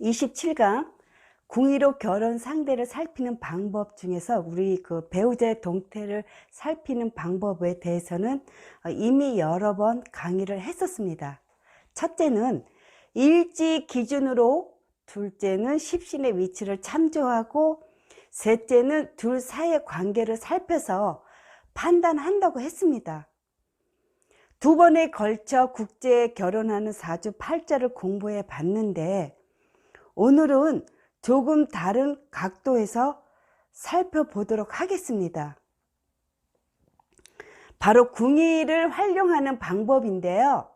27강 궁의로 결혼 상대를 살피는 방법 중에서 우리 그 배우자의 동태를 살피는 방법에 대해서는 이미 여러 번 강의를 했었습니다. 첫째는 일지 기준으로, 둘째는 십신의 위치를 참조하고, 셋째는 둘 사이의 관계를 살펴서 판단한다고 했습니다. 두 번에 걸쳐 국제 결혼하는 사주 팔자를 공부해 봤는데, 오늘은 조금 다른 각도에서 살펴보도록 하겠습니다. 바로 궁의를 활용하는 방법인데요.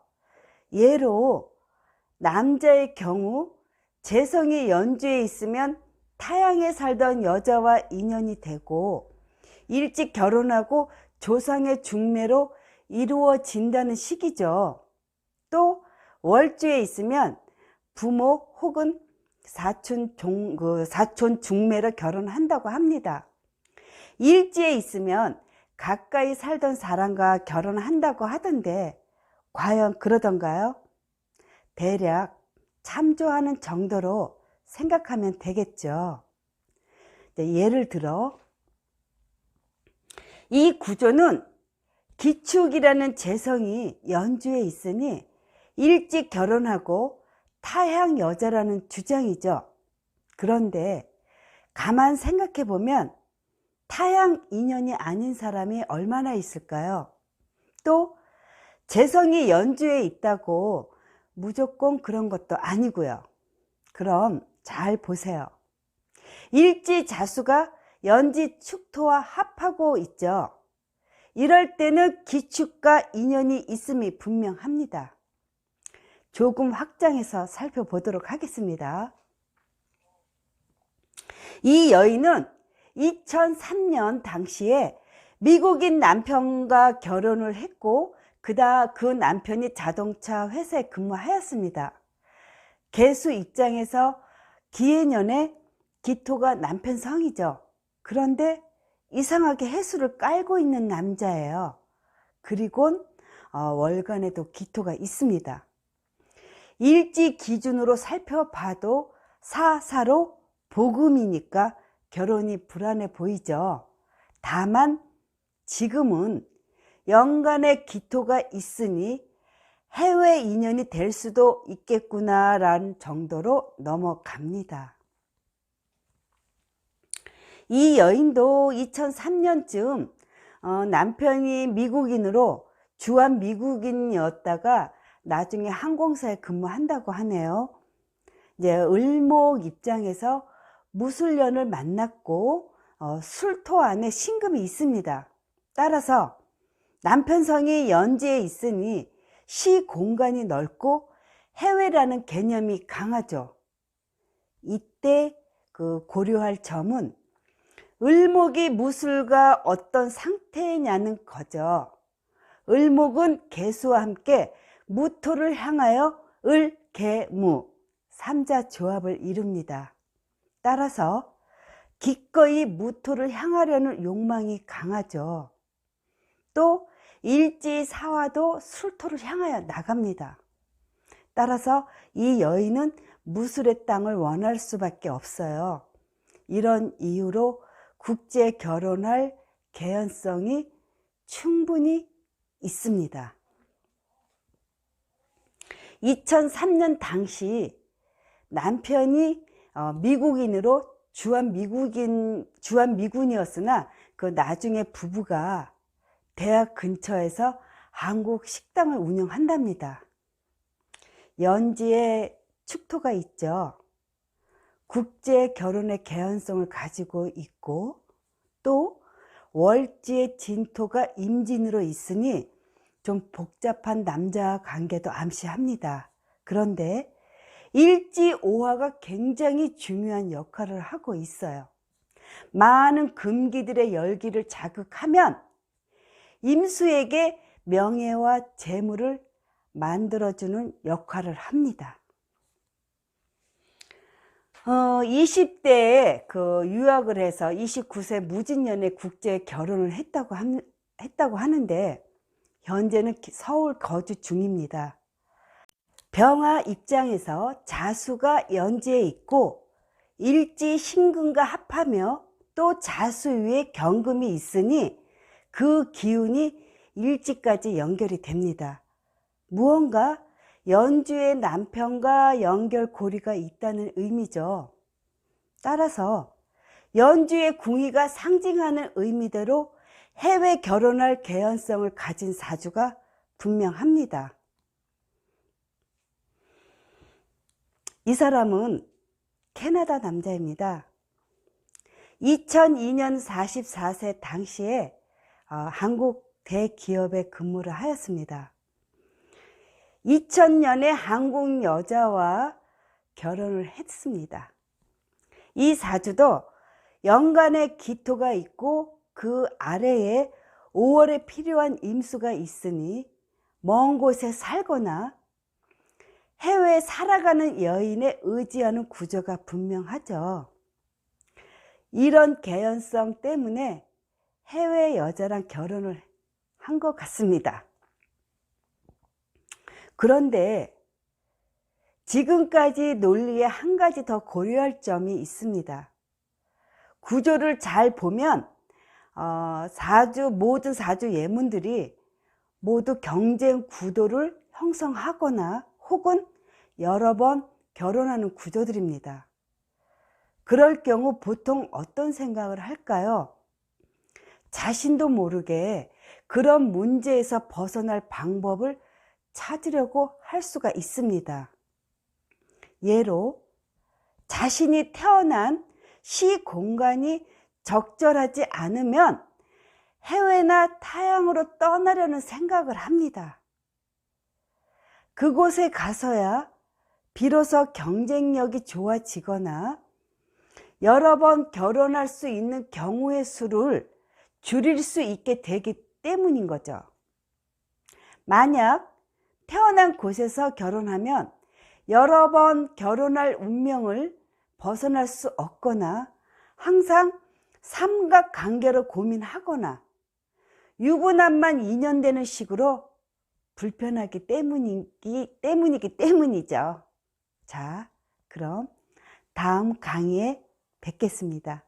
예로 남자의 경우 재성이 연주에 있으면 타향에 살던 여자와 인연이 되고, 일찍 결혼하고 조상의 중매로 이루어진다는 시기죠. 또 월주에 있으면 부모 혹은 사촌 중매로 결혼한다고 합니다. 일지에 있으면 가까이 살던 사람과 결혼한다고 하던데 과연 그러던가요? 대략 참조하는 정도로 생각하면 되겠죠. 예를 들어 이 구조는 기축이라는 재성이 연주에 있으니 일찍 결혼하고 타향 여자라는 주장이죠. 그런데 가만 생각해 보면 타향 인연이 아닌 사람이 얼마나 있을까요? 또 재성이 연주에 있다고 무조건 그런 것도 아니고요. 그럼 잘 보세요. 일지 자수가 연지 축토와 합하고 있죠. 이럴 때는 기축과 인연이 있음이 분명합니다. 조금 확장해서 살펴보도록 하겠습니다. 이 여인은 2003년 당시에 미국인 남편과 결혼을 했고, 그 남편이 자동차 회사에 근무하였습니다. 개수 입장에서 기해년에 기토가 남편 성이죠. 그런데 이상하게 해수를 깔고 있는 남자예요. 그리고 월간에도 기토가 있습니다. 일지 기준으로 살펴봐도 사사로 복음이니까 결혼이 불안해 보이죠. 다만 지금은 연간에 기토가 있으니 해외 인연이 될 수도 있겠구나 라는 정도로 넘어갑니다. 이 여인도 2003년쯤 남편이 미국인으로 주한 미국인이었다가 나중에 항공사에 근무한다고 하네요. 이제 을목 입장에서 무술년을 만났고 술토 안에 신금이 있습니다. 따라서 남편 성이 연지에 있으니 시 공간이 넓고 해외라는 개념이 강하죠. 이때 고려할 점은 을목이 무술과 어떤 상태냐는 거죠. 을목은 개수와 함께 무토를 향하여 을, 개, 무 삼자 조합을 이룹니다. 따라서 기꺼이 무토를 향하려는 욕망이 강하죠. 또 일지사화도 술토를 향하여 나갑니다. 따라서 이 여인은 무술의 땅을 원할 수밖에 없어요. 이런 이유로 국제 결혼할 개연성이 충분히 있습니다. 2003년 당시 남편이 미국인으로 주한미군이었으나 나중에 부부가 대학 근처에서 한국 식당을 운영한답니다. 연지에 축토가 있죠. 국제 결혼의 개연성을 가지고 있고, 또 월지의 진토가 임진으로 있으니 좀 복잡한 남자 관계도 암시합니다. 그런데 일지오화가 굉장히 중요한 역할을 하고 있어요. 많은 금기들의 열기를 자극하면 임수에게 명예와 재물을 만들어주는 역할을 합니다. 20대에 유학을 해서 29세 무진년에 국제 결혼을 했다고 하는데 현재는 서울 거주 중입니다. 병화 입장에서 자수가 연지에 있고 일지 신금과 합하며 또 자수 위에 경금이 있으니 그 기운이 일지까지 연결이 됩니다. 무언가 연주의 남편과 연결고리가 있다는 의미죠. 따라서 연주의 궁의가 상징하는 의미대로 해외 결혼할 개연성을 가진 사주가 분명합니다. 이 사람은 캐나다 남자입니다. 2002년 44세 당시에 한국 대기업에 근무를 하였습니다. 2000년에 한국 여자와 결혼을 했습니다. 이 사주도 연간의 기토가 있고 그 아래에 5월에 필요한 임수가 있으니 먼 곳에 살거나 해외에 살아가는 여인에 의지하는 구조가 분명하죠. 이런 개연성 때문에 해외 여자랑 결혼을 한 것 같습니다. 그런데 지금까지 논리에 한 가지 더 고려할 점이 있습니다. 구조를 잘 보면 모든 사주 예문들이 모두 경쟁 구도를 형성하거나 혹은 여러 번 결혼하는 구조들입니다. 그럴 경우 보통 어떤 생각을 할까요? 자신도 모르게 그런 문제에서 벗어날 방법을 찾으려고 할 수가 있습니다. 예로 자신이 태어난 시 공간이 적절하지 않으면 해외나 타향으로 떠나려는 생각을 합니다. 그곳에 가서야 비로소 경쟁력이 좋아지거나 여러 번 결혼할 수 있는 경우의 수를 줄일 수 있게 되기 때문인 거죠. 만약 태어난 곳에서 결혼하면 여러 번 결혼할 운명을 벗어날 수 없거나 항상 삼각관계로 고민하거나 유부남만 인연되는 식으로 불편하기 때문이기 때문이죠. 자, 그럼 다음 강의에 뵙겠습니다.